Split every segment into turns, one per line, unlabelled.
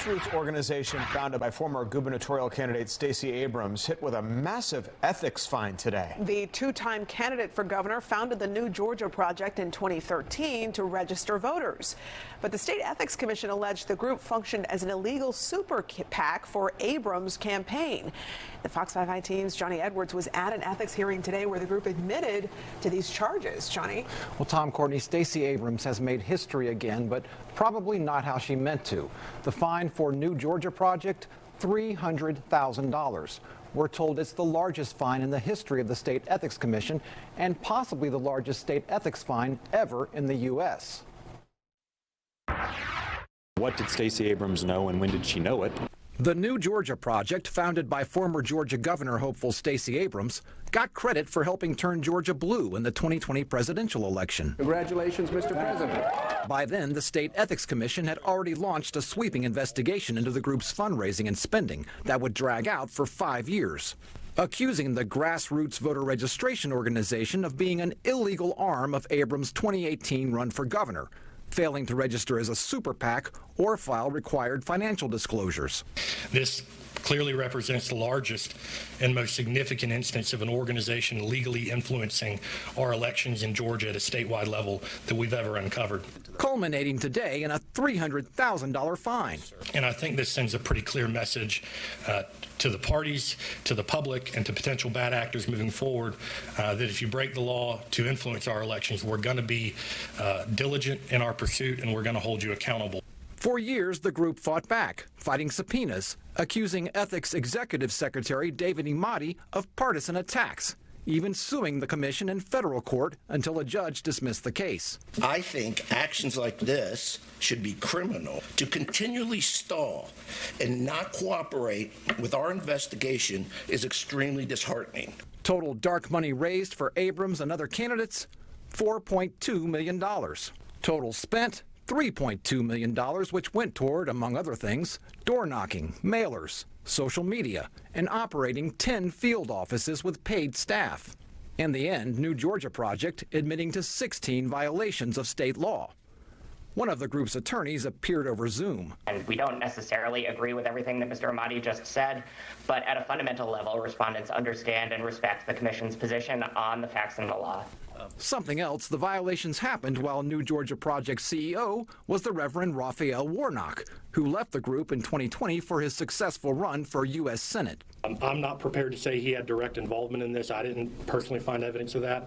grassroots organization founded by former gubernatorial candidate Stacey Abrams hit with a massive ethics fine today.
The two-time candidate for governor founded the New Georgia Project in 2013 to register voters. But the state ethics commission alleged the group functioned as an illegal super PAC for Abrams' campaign. The Fox 5 High Team's Johnny Edwards was at an ethics hearing today where the group admitted to these charges. Johnny?
Well, Tom, Courtney, Stacey Abrams has made history again, but probably not how she meant to. The fine for New Georgia Project, $300,000. We're told it's the largest fine in the history of the State Ethics Commission and possibly the largest state ethics fine ever in the U.S.
What did Stacey Abrams know and when did she know it?
The New Georgia Project, founded by former Georgia governor hopeful Stacey Abrams, got credit for helping turn Georgia blue in the 2020 presidential election.
Congratulations, Mr. President.
By then, the State Ethics Commission had already launched a sweeping investigation into the group's fundraising and spending that would drag out for 5 years, accusing the grassroots voter registration organization of being an illegal arm of Abrams' 2018 run for governor, failing to register as a super PAC or file required financial disclosures.
This clearly represents the largest and most significant instance of an organization legally influencing our elections in Georgia at a statewide level that we've ever uncovered.
Culminating today in a $300,000 fine.
And I think this sends a pretty clear message to the parties, to the public, and to potential bad actors moving forward that if you break the law to influence our elections, we're going to be diligent in our pursuit and we're going to hold you accountable.
For years, the group fought back, fighting subpoenas, accusing Ethics Executive Secretary David Imadi of partisan attacks, even suing the commission in federal court until a judge dismissed the case.
I think actions like this should be criminal. To continually stall and not cooperate with our investigation is extremely disheartening.
Total dark money raised for Abrams and other candidates, $4.2 million. Total spent, $3.2 million, which went toward, among other things, door knocking, mailers, social media, and operating 10 field offices with paid staff. In the end, New Georgia Project admitting to 16 violations of state law. One of the group's attorneys appeared over Zoom.
And we don't necessarily agree with everything that Mr. Imadi just said, but at a fundamental level, respondents understand and respect the commission's position on the facts and the law.
Something else, the violations happened while New Georgia Project CEO was the Reverend Raphael Warnock, who left the group in 2020 for his successful run for U.S. Senate.
I'm not prepared to say he had direct involvement in this. I didn't personally find evidence of that.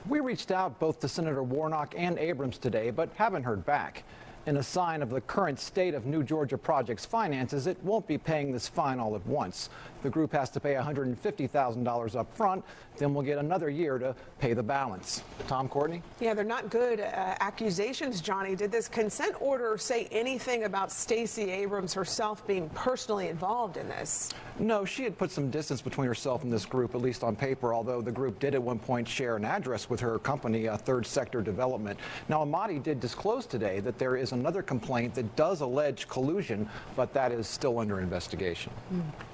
We reached out both to Senator Warnock and Abrams today, but haven't heard back. In a sign of the current state of New Georgia Project's finances, it won't be paying this fine all at once. The group has to pay $150,000 up front, then we'll get another year to pay the balance. Tom, Courtney?
Yeah, they're not good accusations, Johnny. Did this consent order say anything about Stacey Abrams herself being personally involved in this?
No, she had put some distance between herself and this group, at least on paper, although the group did at one point share an address with her company, Third Sector Development. Now, Imadi did disclose today that there is another complaint that does allege collusion, but that is still under investigation.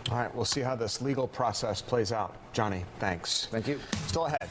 All right, we'll see how this legal process plays out. Johnny, thanks.
Thank you.
Still ahead.